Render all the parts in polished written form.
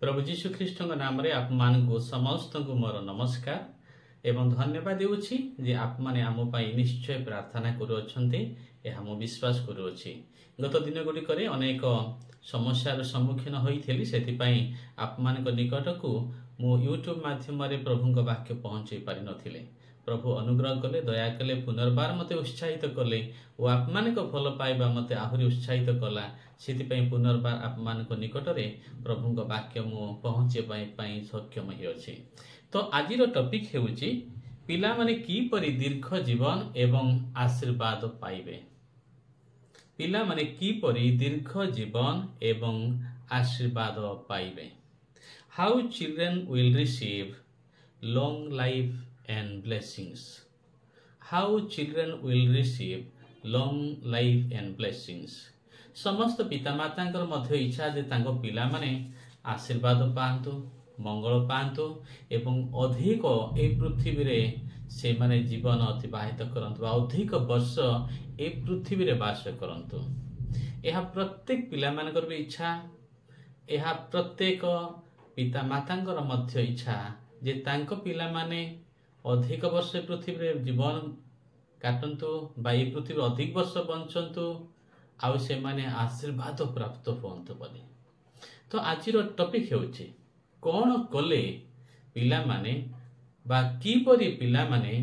प्रभु जीशु ख्रीष्ट नाम रे आप मान को समस्त को मोर नमस्कार एवं धन्यवाद देउछि जे आप माने आम पई निश्चय प्रार्थना करूछन्ते एहा मो विश्वास करूछि। गत दिन गुडी करे अनेक समस्यार सम्मुखीन होइथिली सेति पई आप मान को निकट को मो यूट्यूब माध्यम रे प्रभु को वाक्य पहुंचै पारि नथिले। प्रभु अनुग्रह कले दया कले पुनर्बार मते उत्साहित कले ओ आप मान को भल पाइबा मते आहुरी उत्साहित कला सेति पई पुनर्बार आप मान को निकट रे प्रभु को वाक्य मो पहुंचे पई सक्षम होइछि। तो आज रो टॉपिक हेउछि पिला माने की परि दीर्घ जीवन एवं आशीर्वाद पाइबे। पिला माने की परि दीर्घ जीवन एवं आशीर्वाद पाइबे। How children will receive long life and blessings. How children will receive long life and blessings. समस्त पिता मातांकर मध्य इच्छा जे तांको पिला माने आशीर्वाद पांतु, मंगल पांतु एवं अधिक ए पृथ्वी रे से माने जीवन अतिबाहित करंतु, अधिक वर्ष ए पृथ्वी रे वास करंतु। एहा प्रत्येक पिला मानकर भी इच्छा, एहा प्रत्येक पिता मातांकर मध्य इच्छा जे तांको पिला माने अधिक वर्ष पृथ्वी रे जीवन काटंतु बा ए पृथ्वी अधिक वर्ष बंचंतु आउ से माने आशीर्वाद प्राप्त होंतु बोली। तो आज रो टॉपिक हेउछि कोन कले पिला माने बा की परि पिला माने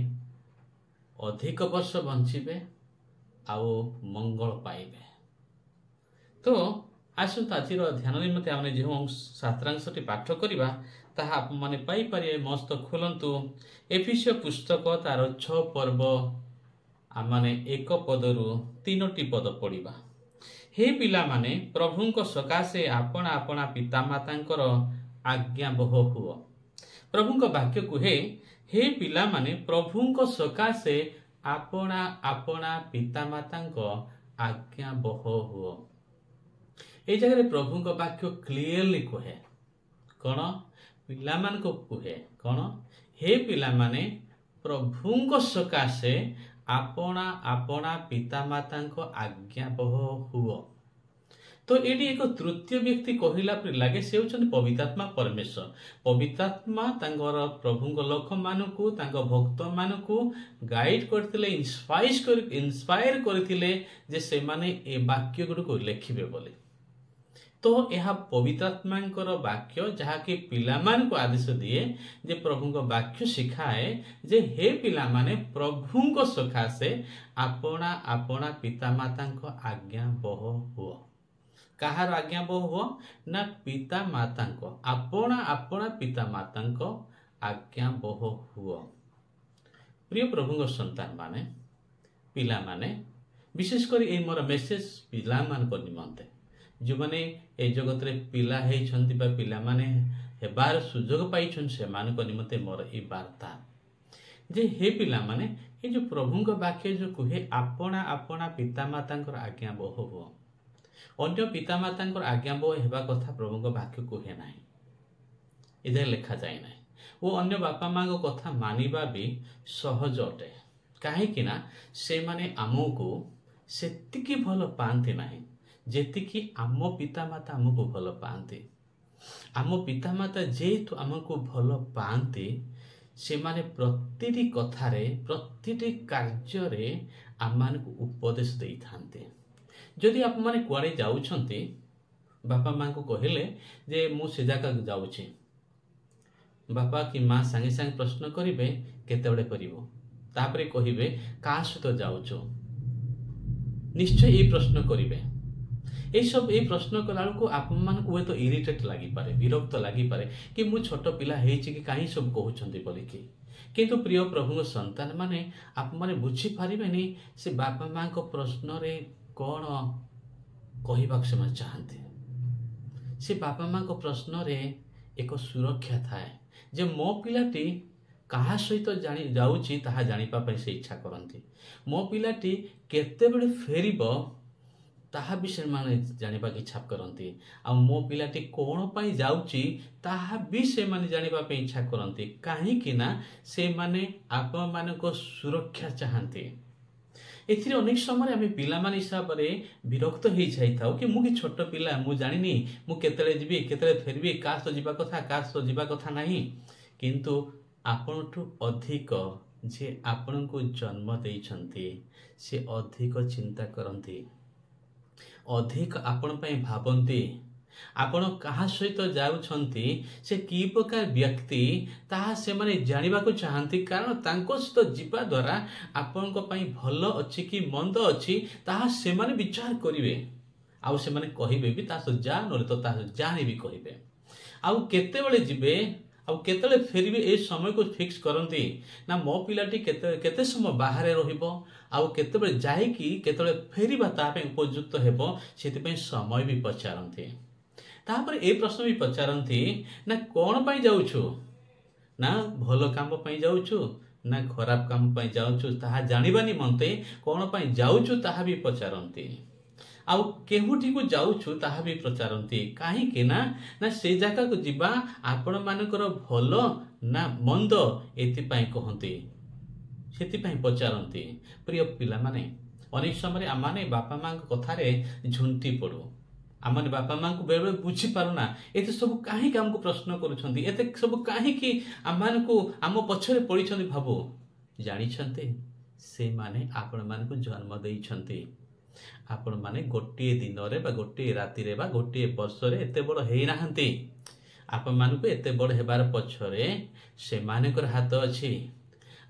अधिक वर्ष बंचिबे आउ मंगल पाइबे। तो आसंत आज रो ध्यान निमते आमे जे शास्त्रांशटी पाठ करिबा ताहा आप माने पाई पारे मस्त खोलंतु एफिसियो पुस्तक तार 6 पर्व आमाने 1 पदरु 3टी पद पढ़िबा। हे पिला माने प्रभुंको सकाशे आपना आपना पिता मातांकर आज्ञा बह हुओ। प्रभुंको वाक्य कुहे हे पिला माने प्रभुंको सकाशे आपना आपना पिता मातांको आज्ञा बह हुओ। ए जगह प्रभुंको वाक्य क्लियरली कहे कोन पिला मान को कुहे कोन हे पिला माने प्रभुंको सकाशे आपना आपना पिता मातांको आज्ञा बह हुओ। तो एडी एक तृतीय व्यक्ति कहिला पर लागे से होचन पवित्रात्मा परमेश्वर। पवित्रात्मा तांगर प्रभुंको लोक मानकु तांको भक्त मानकु गाइड करथिले, इंस्पायर करथिले जे से माने ए वाक्य गुड को लेखिबे बोली। तो यह पवित्रात्मांकर वाक्य जहा कि पिला मान को आदेश दिए जे प्रभु को वाक्य सिखाए जे हे पिला माने प्रभु को सकाशे आपना आपना पिता माता को आज्ञा बह हुओ। कहार आज्ञा बह हुओ ना पिता माता को आपना आपना पिता माता को आज्ञा बह हुओ। प्रिय प्रभु को संतान माने पिला माने विशेषकर ए मोर मेसेज पिला मान को निमंते जो माने ए जगत रे पिला हे छंती बा पिला माने हेबार सुजोग पाई छन से मान को निमते मोर ई वार्ता जे हे पिला माने ए जो प्रभु को वाक्य जो कुहे आपना आपना पिता मातांकर आज्ञा बह हो। अन्य पिता मातांकर आज्ञा बह हेबा कथा प्रभु को वाक्य कुहे नाही, इधर लिखा जाय नाही। वो अन्य बापा मां को कथा मानिबा भी सहज अटे, काहे कि ना से माने हमको सेतिकी भल पांती नाही जेतिकी आम पिता माता हमको भल पाते। आम पिता माता जेतु हमको भल पाते से माने प्रतिटी कथारे प्रतिटी कार्य रे आमान को उपदेश देई थांते। जदि आप माने कुआडे जाउछंती बापा मां को कहिले जे मु से जाका जाउछि, बापा कि मां संगे संगे प्रश्न करिवे केतेबेले करिवो, तापरे कहिवे का सहित जाउछो, निश्चय ए प्रश्न करिवे। ए सब ए प्रश्न कला को आप मान को तो इरिटेट लागी पारे, विरक्त लागी पारे कि मु छोट पिला हेछि कि काहे सब कहउछंती बोली कि। किंतु प्रिय प्रभु को संतान माने आप माने बुझी पारिबेनी से बापा मां को प्रश्न रे कोन कहिबाक से चाहते। से बापा मां को प्रश्न रे एक सुरक्षा थाए जे मो पिलाटी कहा सहित जानी जाउची ताहा जानिपा पई से इच्छा करंती, मो पिलाटी केतेबेले फेरिबो ताहा विषय माने जानिबा की इच्छा करंती, आ मो पिलाटी कोन पई जाउची ताहा भी से माने जानिबा पे इच्छा करंती। काहे कि ना से माने आप माने को सुरक्षा चाहंती। एथिरे अनेक समय आम पिलामान हिसाब से विरक्त हो जाइए कि मुझे छोट पिला मु जानी मु केतले जीवी केतले फेरबी काश तो जीवा कथा काश तो जीवा कथा नहीं किंतु आपनठू अधिक जे आपण को जन्म देइछंती से अधिक चिंता करती अधिक आपण पई भाबंती आपण कहा सहित जाउछंती से की प्रकार व्यक्ति ताहा से माने जानिबा को चाहंती कारण तांको सहित जीवा द्वारा आपण को पई भलो अछि कि मंद अछि ताहा से माने विचार करिवे आउ से माने कहिबे भी तासो जा नले तो तासो जानि भी कहिबे आउ केते बेले जिबे आउ केतले फेरबे ए समय को फिक्स करंती ना मो पिलाटी केते समय बाहर रहिबो आउ केते बेले जाई कि केतले फेरिबा ता पे उपयुक्त हेबो सेति पे समय भी पचारंती तापर ए प्रश्न भी पचारंती ना कोन पई जाउछु ना भलो काम पई जाउछु ना खराब काम पई जाउछु ताहा जानिबानी मनते कोन पई जाउछु ताहा भी पचारंती आउ केहुठी को जाउछु ताहा भी पचारंती काहे के ना से जगह को जिबा आपण मानकर भलो ना मंद एति पई कहंती सेति पई पचारंती प्रिय पिला माने अनेक समय आमाने बापा मां कथारे झुंटी पड़ू आम बापा मां को बेले बुझी पारुना एते सब कहीं हमको प्रश्न करुछंती एते सब कहीं कि आम को आम पछरे पड़ी भाबो जानी से माने आपण मान को जन्म देइछंती आपण माने गोटे दिन रे बा गोटे राति रे बा गोटे वर्ष रे एते बड़ हेई नाहंती आपण मान को एते बड़ हेबार पछरे से मानेकर हाथ अछि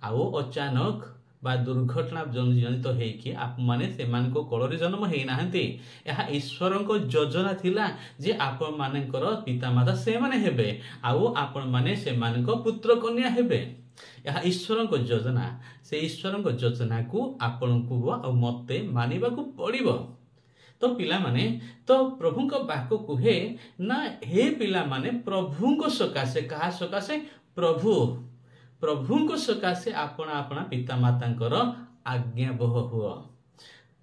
आउ अचानक बा दुर्घटना जनित होइकि आप माने से मान को कोଳରେ जन्म हेई नाहंती एहा ईश्वर को योजना थिला जे आपण मानेकर पिता माता से माने हेबे आउ आपण माने से मान को पुत्र कन्या हेबे यह ईश्वर को योजना से ईश्वर को योजना को आपण को आ मते मानिबा को पड़िबो तो पिला माने तो प्रभु को वाक्य कुहे ना हे पिला माने प्रभु को सकाशे कहा सकाशे प्रभु को सकाशे आपना आपना पिता मातांकर आज्ञा बह हुआ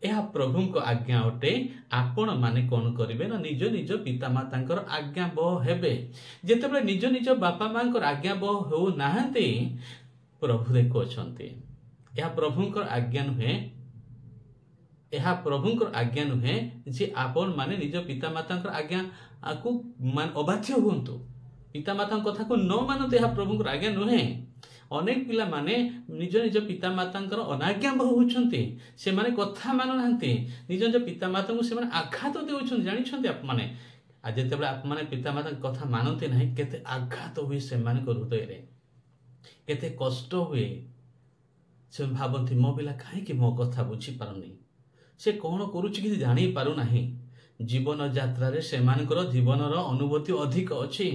यह प्रभु को आज्ञा अटे आपण माने कौन करिवे ना निज निज पिता मातांकर आज्ञा बह हेबे जेतेबेले निज निज बापा मांकर आज्ञा बह हो नाहंती प्रभु देखो अछंती यह प्रभुंकर आज्ञा नुहे यह प्रभुंकर आज्ञा नुहे जे आपण माने निज पिता मातांकर आज्ञा को मान अबाध्य हुंतु पिता माता कथा को न मानते यह प्रभुंकर आज्ञा नुहे अनेक पिला माने निज निज पिता मातांकर अनाज्ञा बहुछंती से माने कथा मानु नांती निज निज पिता माता को से माने आघात देउछन जानि छंती आप माने आ जेतेबेले आप माने पिता माता कथा मानते नाही केते आघात हुए से माने को हृदय रे केते कष्ट हुए से भाबंती मो पिला काहे कि मो कथा बुझी पारुनी से कोन करूछि कि जानि पारु नाही जीवन यात्रा रे से मानकर जीवनर अनुभूति अधिक अछि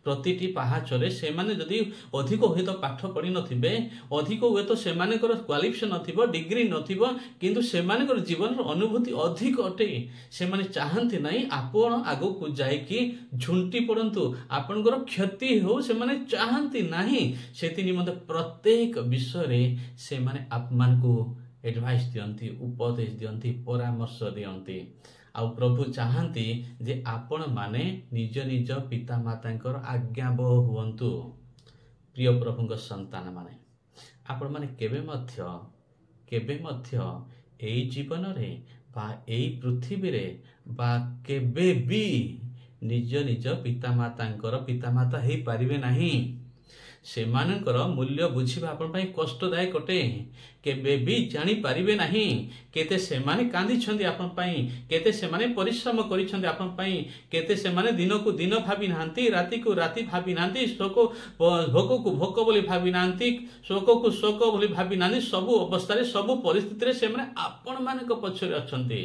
प्रतिटी पहाचरे से माने जदि अधिक हुए तो पाठ पढ़ी नथिबे अधिक हुए तो से मानकर क्वालिफिकेशन नथिबो डिग्री नथिबो किंतु से मानकर जीवनर अनुभूति अधिक अटे से माने चाहंती नाही आपण आगो को जाय कि झुंटी पड़ंतु आपनकर क्षति हो से माने चाहंती नाही सेति निमंत प्रत्येक विषय रे से माने आपमान को एडवाइस दियंती उपदेश दियंती परामर्श दियंती आउ प्रभु चाहती जे आपण माने निज निज पिता मातांकर आज्ञाबह हुअन्तु प्रिय प्रभुंक संतान माने आपण माने केबे मध्य एई जीवन रे बा एई पृथ्वी रे बा केबे भी निज निज पिता माता हेई पारिबे नाही से मानकर मूल्य बुझिबा आपण पई कष्टदायक अटे केबे भी जानी पारिबे नाही केते से माने कांदी छंदी आपण पई केते से माने परिश्रम करि छंदी आपण पई केते से माने दिन को दिन भाबी नांती राति को राति भाबी नांती शोक भोक को भोक बोली भाबी नांती शोक को शोक बोली भाबी नांती सब अवस्था रे सब परिस्थिति रे से माने आपण माने को पछरे अछंती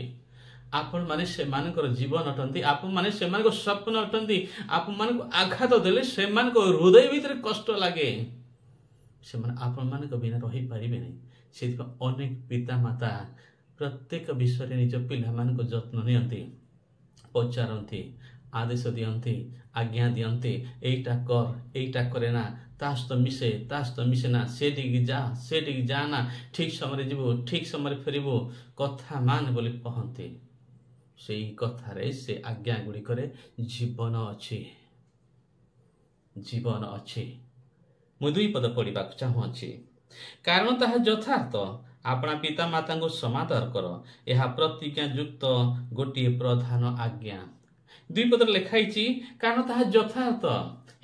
आपण माने से मानकर जीवन अटंती आपण माने से मानकर स्वप्न अटंती आपण माने को आघात देले से मान को हृदय भीतर कष्ट लागे से माने आपण माने को बिना रही पारिबे नै सेति अनेक पिता माता प्रत्येक विषय रे निज पिला मान को जत्न नियंती पचारंती आदेश दियंती आज्ञा दियंती एटा करे ना तास तो मिसे ना सेटिक जा ना ठीक समय जीवो ठीक समय फेरिबो कथा मान बोली कहंती सेई कथारे से आज्ञा गुडी करे जीवन अच्छी मु दुई पद पढ़ा चाहूँगी कारण ताहा यथार्थ अपना पिता माता को समादर कर, यह प्रतिज्ञा युक्त गोटे प्रधान आज्ञा। 2 पद लिखाई कारण ताहा यथार्थ,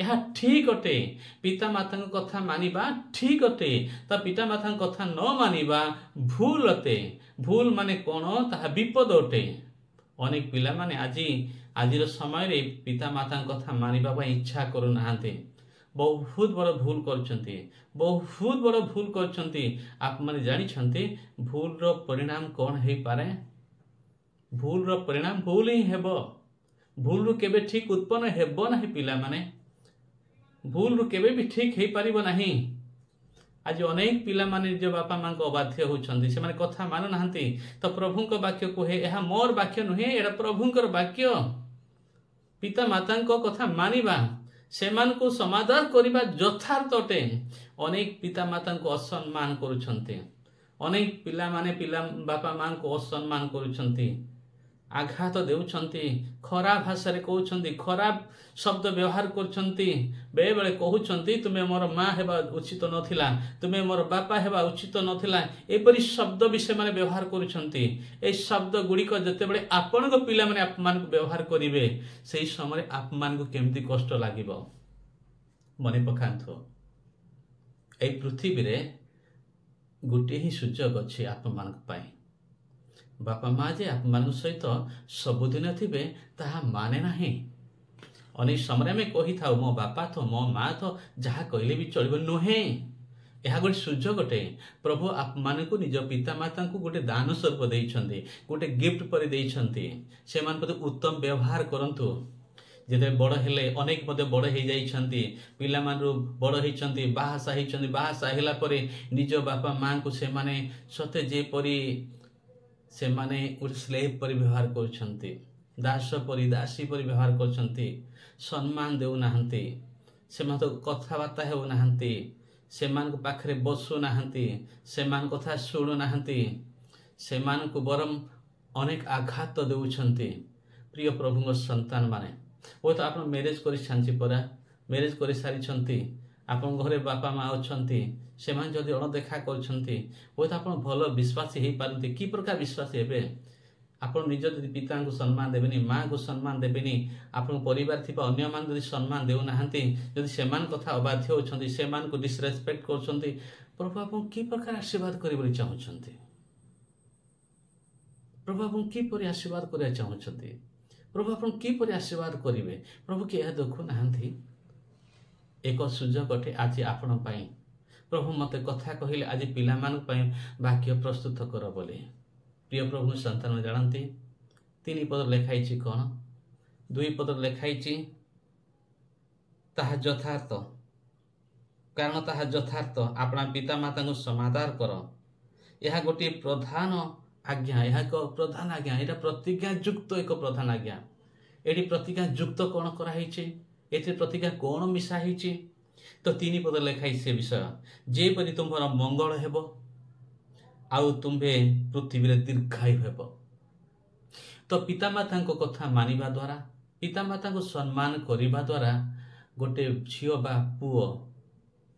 यह ठीक अटे। पिता माता कथा मानिबा ठीक अटे, ता पिता माता कथा न मानिबा भूल अटे। भूल माने कौन, ताहा विपद अटे। अनेक पिला माने आजिर समय रे पिता माता कथा मानिबा इच्छा करू नाहांते। बहुत बड़ भूल करछंती, बहुत बड़ भूल करछंती। आप माने जानी छंती भूल रो परिणाम कौन हे पारे? भूल रो परिणाम भूल ही हेबो। भूल रो केबे ठीक उत्पन्न हेबो नाही पिला माने। भूल रो केबे भी ठीक हे पारिबो नाही। आज अनेक पिला माने जो बापा मां को अबाध्य होछंती, से माने कथा मानु नाहंती। तो प्रभु को वाक्य कहे एहा मोर वाक्य नुहे, एडा प्रभुंकर वाक्य। पिता माता को कथा मानिबा, सेमान को समादर करिबा यथार्थ अटे। अनेक पिता माता को असम्मान करुछंती। अनेक पिला माने पिला बापा मां को असम्मान करुछंती, आघात देउछंती, खराब भाषा रे कहउछंती, खराब शब्द व्यवहार करछंती। बेले बेले कहउछंती तुमे मोर मां हेबा उचित नथिला, तुमे मोर बापा हेबा उचित नथिला। एपरि शब्द विषय माने व्यवहार करुछंती। ए शब्द गुडी को जते बेले आपण को पिला माने अपमान को व्यवहार करिवे, सेही समय अपमान को केमती कष्ट लागिबो मने पखांथो। ए पृथ्वी रे गोटे ही सुजोग अछि अपमान पाई। बापा माँ जे आप सहित सबुदिन थे ताहा माने नाही। अनेक समय में कही था मो बापा तो मो माँ तो जहाँ कहले भी चलो नुहे। यह गोटे सुजोग अटे। प्रभु आप को निज पिता माता को गोटे दान स्वरूप देइछंती, गोटे गिफ्ट पर देइछंती। से मान प्रति उत्तम व्यवहार करंतु। जेते बड़ हेले अनेक मते बड़ हो जाइछंती, पिला मानरु बड़ होइछंती, बाहासा होइछंती। बाहासा होला परे निज बापा माँ को से माने सते जे परी से माने गोटे स्लेव परि व्यवहार करछंती, दास परि दासी परि व्यवहार करछंती। सम्मान देउ नाहंती, से मान तो कथाबार्ता हेउ नाहंती, से मान को पाखरे बसु नाहंती, से मान कथा सुनु नाहंती, से मान को बरम अनेक आघात देउछंती। प्रिय प्रभु संतान माने वो तो आप मैरेज कर छांची परा, मैरेज कर सारी छंती, आपन घरे बापा माँ अछंती, से मान जदि अणदेखा करछंती, वो तो आप भल विश्वासी हो पारती। कि प्रकार विश्वासी हेबे? आपन निज जदि पिता को सम्मान देबेनी, माँ को सम्मान देबेनी, आपन परिवार थिबा अन्य मान जदि सम्मान देउ नाहंती, जदि सेमान कथा अबाध्य होछंती, सेमान को डिसरेस्पेक्ट करछंती, प्रभु आपन कि प्रकार आशीर्वाद करिबो चाहुछंती? प्रभु आपन कि परि आशीर्वाद करिया चाहुछंती? प्रभु आपन कि परि आशीर्वाद करिवे? प्रभु के यह देखु नाहंती? एक सुजोग अटे आज आपण पाई। प्रभु मते कथा कहिले आज पिला मान पाई वाक्य प्रस्तुत कर बोले। प्रिय प्रभु संतान जानती 3 पद लेखाई कौन? 2 पद लेखाई ताहा यथार्थ, कारण ताहा यथार्थ। अपना पिता माता को समादार कर, यह गोटे प्रधान आज्ञा। यह एक प्रधान आज्ञा, यहाँ प्रतिज्ञा युक्त एक प्रधान आज्ञा। ये प्रतिज्ञा युक्त कौन कराई, ये प्रतिज्ञा कौन मिसाई? तो 3 पद लेखाई से विषय जेपरि तुम्हारा मंगल हेब आउ तुम्हे पृथ्वी रे दीर्घायु हेब। तो पिता माता को कथा मानिबा द्वारा, पिता माता को सम्मान करिबा द्वारा गोटे झियो बा पुओ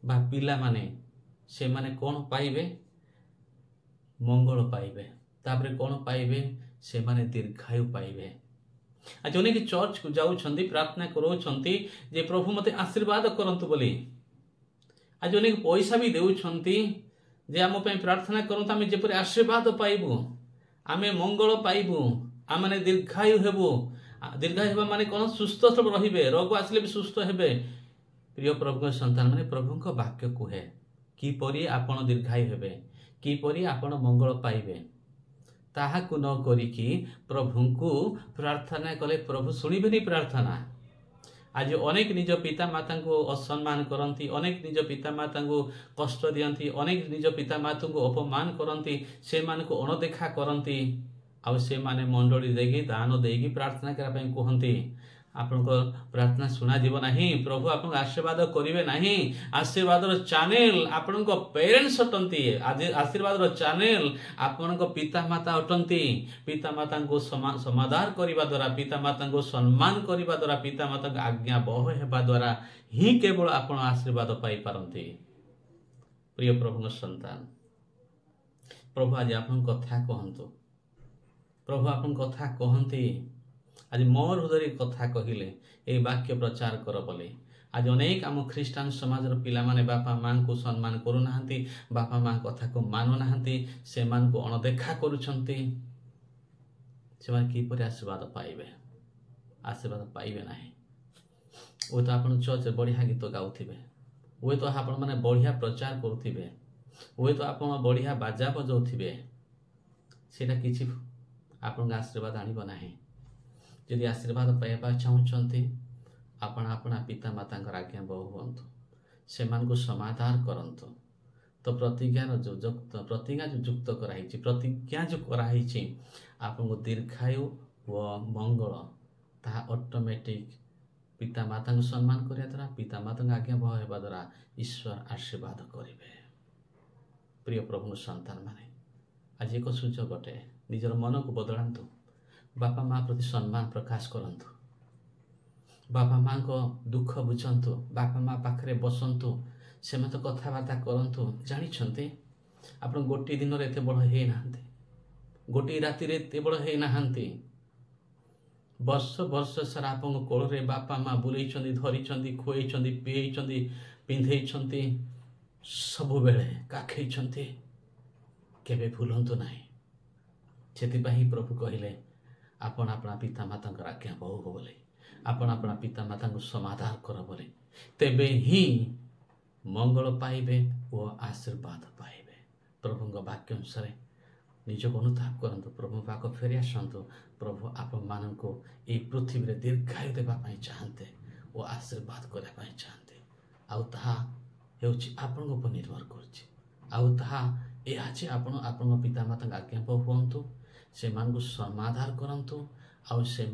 बा पिला माने से माने कौन पाइबे? मंगल पाइबे। तापरे कौन पाइबे? से माने दीर्घायु पाइबे। आज अनेक चर्च को जाउछंती, प्रार्थना करोछंती जे प्रभु मते आशीर्वाद करंतु बोली। आज अनेक पैसा भी देउछंती जे आम पे प्रार्थना करंतु, आमे जेपरि आशीर्वाद पाइबु, आमे मंगल पाइबु, आमे दीर्घायु हेबु। दीर्घायु हेबा माने कोन? सुस्थ रहिबे, रोग आसले भी सुस्थ हेबे। प्रिय प्रभु संतान माने प्रभु को वाक्य कहे कि परि आपण दीर्घायु हेबे, कि परि आपण मंगल पाइबे। ताहा को न करिकी प्रभु को प्रार्थना कले प्रभु सुनिबेनी प्रार्थना। आज अनेक निज पिता माता को असम्मान करती, अनेक निज पिता माता को कष्ट दियंती, अनेक निज पिता माता को अपमान करती, से मान को अणदेखा करती। आउ से माने मंडली देगी दान देगी प्रार्थना करने कहती आपण प्रार्थना सुना जीव नहीं। प्रभु आपन आशीर्वाद करिवे नहीं। आशीर्वाद चैनल आपण पेरेंट्स अटंती। आशीर्वाद चैनल आपण पिता माता अटंती। पिता माता को समादार करने द्वारा, पिता माता को सम्मान करने द्वारा, पिता माता को आज्ञा बह हेबा द्वारा ही केवल आपण आशीर्वाद पाई पारंती। प्रिय प्रभु संतान प्रभु आज आपन कथा कहतु प्रभु आपन कथा कहते आज मोर हृदय कथा कहले ये वाक्य प्रचार कर बोले आज अनेक आम ख्रीष्टान समाज पिला माने बापा माँ को सम्मान करूना बापा माँ कथा को मानुना से अणदेखा करुछंती से किपर आशीर्वाद पाइबे ना वो तो आप चर्च बढ़िया गीत गाउथिबे वो तो आप बढ़िया प्रचार करुथिबे वो तो आप बढ़िया बाजा बजाउथिबे सेटा किछि आपन आशीर्वाद आनिब नाही यदि आशीर्वाद पाइबा चाहूँगी आपण अपना पिता माता आज्ञा बहु हूँ से समाधान करंतु तो प्रतिज्ञा जो युक्त कराई प्रतिज्ञा जो कराई आपको दीर्घायु व मंगल ता ऑटोमेटिक पिता माता सम्मान करने द्वारा पिता माता आज्ञा बहु होगा द्वारा ईश्वर आशीर्वाद करेंगे। प्रिय प्रभु संतान माने आज एक सुযোগ अटे निजर मन को बदलांतु बापा माँ प्रति सम्मान प्रकाश करंतु बापा माँ को दुख बुझंतु बापा माँ पाखरे बसंतु से मत कथबार्ता करंतु जानी आप गोटे दिन एत बड़ है ना गोटे राति एत बड़ है ना वर्ष वर्ष सारा आप कोल बापा माँ बुले धरी खुई पीई पिंधे सब बेले काखे केबे भूलंतु नहीं से प्रभु कहले आपण अपना पिता माता आज्ञा बहु बोले आपण अपना पिता माता को समाधान कर बोले तेबे ही मंगल पाइबे और आशीर्वाद पाइबे। प्रभु वाक्य अनुसार निजक अनुताप करंतु प्रभु पाक फेरी आसतु प्रभु आपण मान को ये पृथ्वी में दीर्घायु देवाई चाहते और आशीर्वाद करने चाहते आपण उपर निर्भर कर पिता माता आज्ञा हूँ से समाधान करंतु आउ से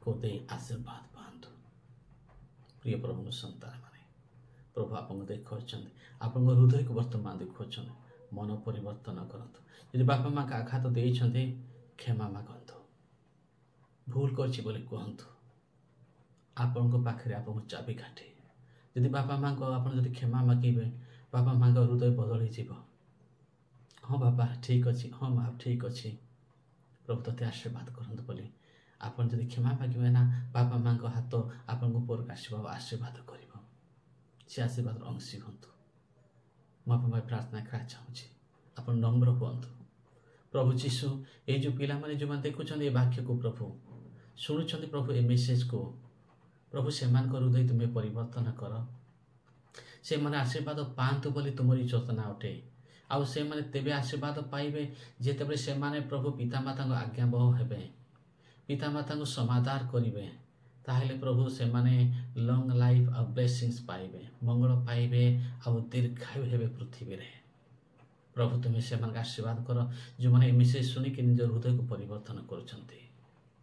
को दे आशीर्वाद पातु। प्रिय प्रभु संतान माने प्रभु आपको देखा आप हृदय को वर्तमान देखा मन परिवर्तन करंतु यदि बापा माँ का आघात देइछन्ते क्षमा मागंतु भूल करछि बोले कहंतु आपण को पाखरे आपन चाबी काटे यदि बापा माँ को आप क्षमा मागिबे बापा माँ का हृदय बदल जीव हाँ बाबा ठीक अच्छे हाँ माँ ठीक अच्छे प्रभु ते आशीर्वाद करंतु बोली आपन जदि क्षमा मागिबे ना बापा माँ का हाथ आपन को ऊपर आशीर्वाद आशीर्वाद करिवो से आशीर्वाद अंशी हंतु मैं प्रार्थना करा चाहूँगी आप नम्र हूँ प्रभु जीशु ये जो पिला माने जो देखुं ये वाक्य को प्रभु शुणुं प्रभु ए मेसेज को प्रभु से हृदय तुम्हें परिवर्तन कर से माने आशीर्वाद पातु बोली तुमरी चेतना अटे आउ से माने तेबे आशीर्वाद पाइबे जेतेबेले से माने प्रभु पिता माता आज्ञा बहु हेबे पिता माता को समाधान करिवे ताहले प्रभु से माने लंग लाइफ और ब्लेसिंग्स पाइबे मंगल पाइबे आउ दीर्घायु हेबे पृथ्वी रे प्रभु तुम्हें से आशीर्वाद कर जो मैंने मेसेज शुणिक निज हृदय को परिवर्तन करुछंती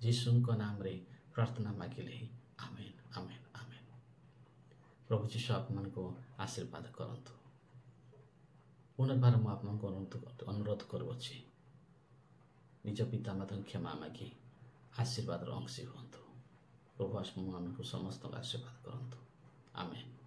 जीशु नाम रे प्रार्थना मागिले आमेन आमेन आमेन। प्रभु जीशु आप को आशीर्वाद करंतु पुनर्बार मु आप अनुरोध करुछि निज पिता माता क्षमा मागी आशीर्वाद अंशी हूँ प्रभु आत्मा को समस्त आशीर्वाद करंतु आमेन।